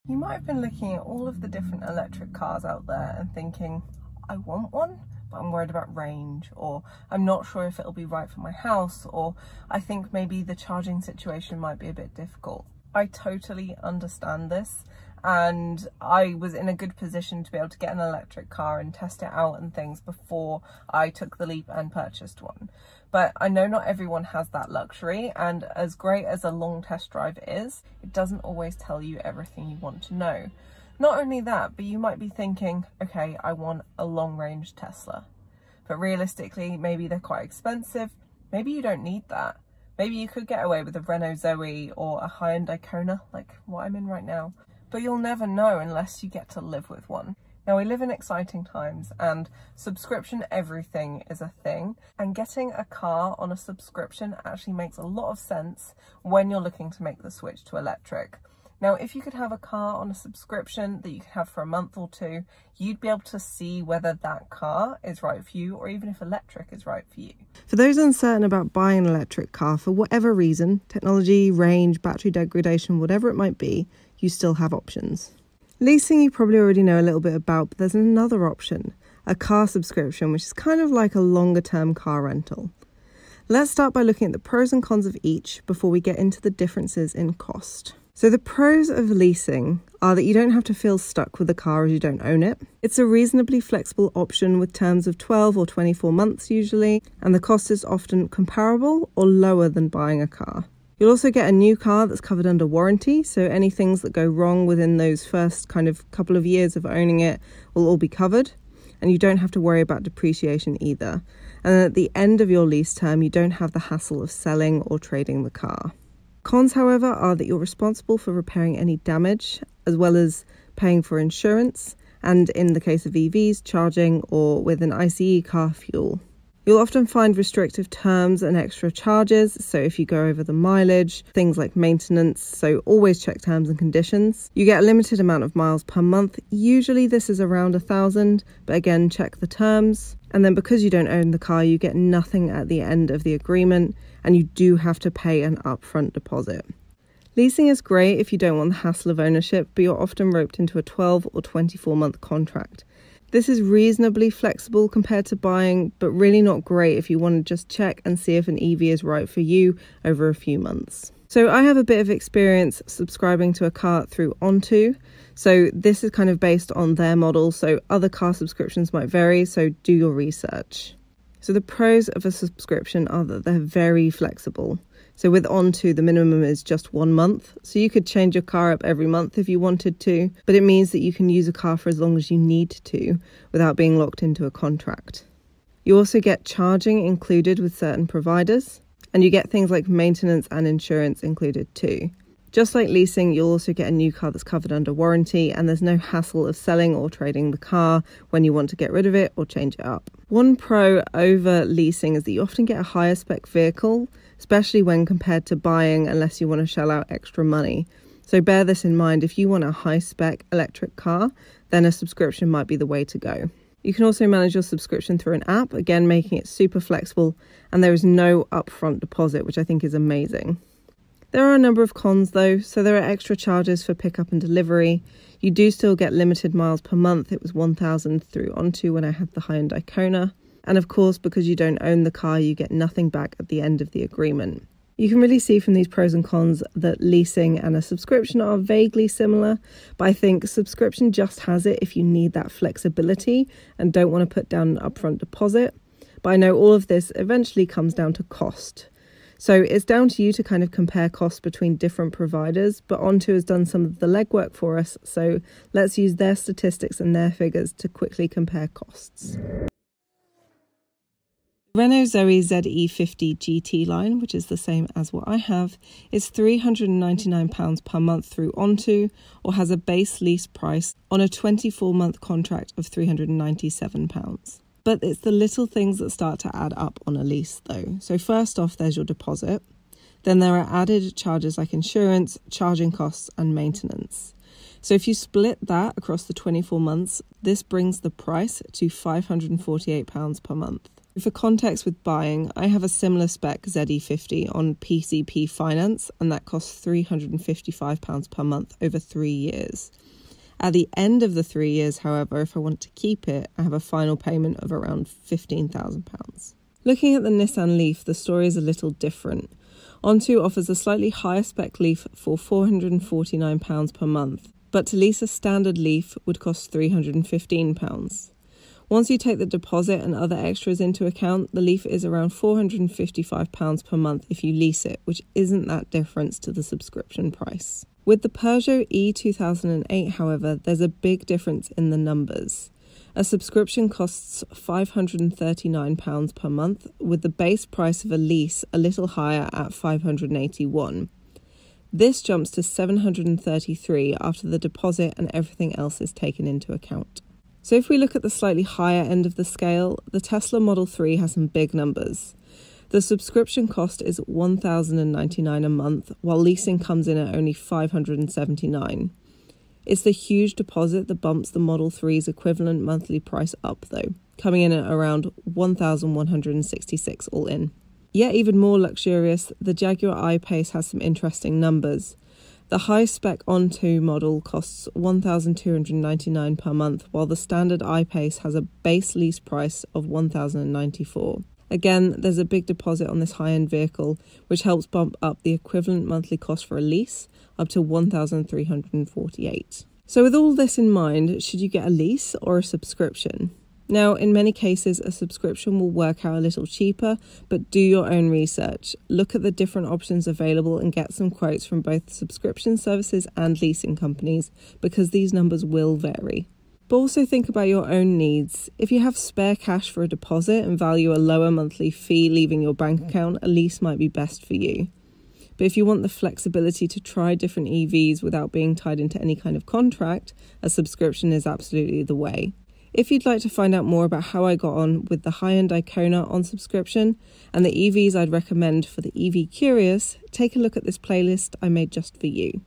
You might have been looking at all of the different electric cars out there and thinking, I want one, but I'm worried about range, or I'm not sure if it'll be right for my house, or I think maybe the charging situation might be a bit difficult. I totally understand this, and I was in a good position to be able to get an electric car and test it out and things before I took the leap and purchased one. But I know not everyone has that luxury, and as great as a long test drive is, it doesn't always tell you everything you want to know. Not only that, but you might be thinking, okay, I want a long range Tesla. But realistically, maybe they're quite expensive. Maybe you don't need that. Maybe you could get away with a Renault Zoe or a high-end Icona, like what I'm in right now. But you'll never know unless you get to live with one. Now, we live in exciting times, and subscription everything is a thing, and getting a car on a subscription actually makes a lot of sense when you're looking to make the switch to electric. Now, if you could have a car on a subscription that you could have for a month or two, you'd be able to see whether that car is right for you, or even if electric is right for you. For those uncertain about buying an electric car for whatever reason, technology, range, battery degradation, whatever it might be, you still have options. Leasing you probably already know a little bit about, but there's another option, a car subscription, which is kind of like a longer term car rental. Let's start by looking at the pros and cons of each before we get into the differences in cost. So the pros of leasing are that you don't have to feel stuck with the car as you don't own it. It's a reasonably flexible option with terms of 12 or 24 months usually, and the cost is often comparable or lower than buying a car. You'll also get a new car that's covered under warranty, so any things that go wrong within those first kind of couple of years of owning it will all be covered, and you don't have to worry about depreciation either. And then at the end of your lease term, you don't have the hassle of selling or trading the car. Cons, however, are that you're responsible for repairing any damage, as well as paying for insurance, and in the case of EVs, charging, or with an ICE car, fuel. You'll often find restrictive terms and extra charges, so if you go over the mileage, things like maintenance, so always check terms and conditions. You get a limited amount of miles per month, usually this is around 1,000, but again check the terms. And then because you don't own the car, you get nothing at the end of the agreement, and you do have to pay an upfront deposit. Leasing is great if you don't want the hassle of ownership, but you're often roped into a 12 or 24 month contract. This is reasonably flexible compared to buying, but really not great if you want to just check and see if an EV is right for you over a few months. So I have a bit of experience subscribing to a car through Onto. So this is kind of based on their model, so other car subscriptions might vary, so do your research. So the pros of a subscription are that they're very flexible. So with Onto, the minimum is just 1 month. So you could change your car up every month if you wanted to, but it means that you can use a car for as long as you need to without being locked into a contract. You also get charging included with certain providers, and you get things like maintenance and insurance included too. Just like leasing, you'll also get a new car that's covered under warranty, and there's no hassle of selling or trading the car when you want to get rid of it or change it up. One pro over leasing is that you often get a higher spec vehicle, especially when compared to buying, unless you want to shell out extra money. So bear this in mind, if you want a high spec electric car, then a subscription might be the way to go. You can also manage your subscription through an app, again making it super flexible, and there is no upfront deposit, which I think is amazing. There are a number of cons though, so there are extra charges for pickup and delivery. You do still get limited miles per month. It was 1,000 through Onto when I had the high-end Icona. And of course, because you don't own the car, you get nothing back at the end of the agreement. You can really see from these pros and cons that leasing and a subscription are vaguely similar, but I think subscription just has it if you need that flexibility and don't want to put down an upfront deposit. But I know all of this eventually comes down to cost. So it's down to you to kind of compare costs between different providers, but Onto has done some of the legwork for us, so let's use their statistics and their figures to quickly compare costs. Renault Zoe ZE50 GT line, which is the same as what I have, is £399 per month through Onto, or has a base lease price on a 24-month contract of £397. But it's the little things that start to add up on a lease though. So first off, there's your deposit. Then there are added charges like insurance, charging costs and maintenance. So if you split that across the 24 months, this brings the price to £548 per month. For context with buying, I have a similar spec ZE50 on PCP finance, and that costs £355 per month over 3 years. At the end of the 3 years, however, if I want to keep it, I have a final payment of around £15,000. Looking at the Nissan Leaf, the story is a little different. Onto offers a slightly higher spec Leaf for £449 per month, but to lease a standard Leaf would cost £315. Once you take the deposit and other extras into account, the Leaf is around £455 per month if you lease it, which isn't that difference to the subscription price. With the Peugeot E2008, however, there's a big difference in the numbers. A subscription costs £539 per month, with the base price of a lease a little higher at £581. This jumps to £733 after the deposit and everything else is taken into account. So if we look at the slightly higher end of the scale, the Tesla Model 3 has some big numbers. The subscription cost is £1,099 a month, while leasing comes in at only £579. It's the huge deposit that bumps the Model 3's equivalent monthly price up though, coming in at around £1,166 all in. Yet even more luxurious, the Jaguar I-Pace has some interesting numbers. The high-spec Onto model costs £1,299 per month, while the standard I-Pace has a base lease price of £1,094. Again, there's a big deposit on this high-end vehicle, which helps bump up the equivalent monthly cost for a lease up to £1,348. So with all this in mind, should you get a lease or a subscription? Now, in many cases, a subscription will work out a little cheaper, but do your own research. Look at the different options available and get some quotes from both subscription services and leasing companies, because these numbers will vary. But also think about your own needs. If you have spare cash for a deposit and value a lower monthly fee leaving your bank account, a lease might be best for you. But if you want the flexibility to try different EVs without being tied into any kind of contract, a subscription is absolutely the way. If you'd like to find out more about how I got on with the high-end Icona on subscription and the EVs I'd recommend for the EV curious, take a look at this playlist I made just for you.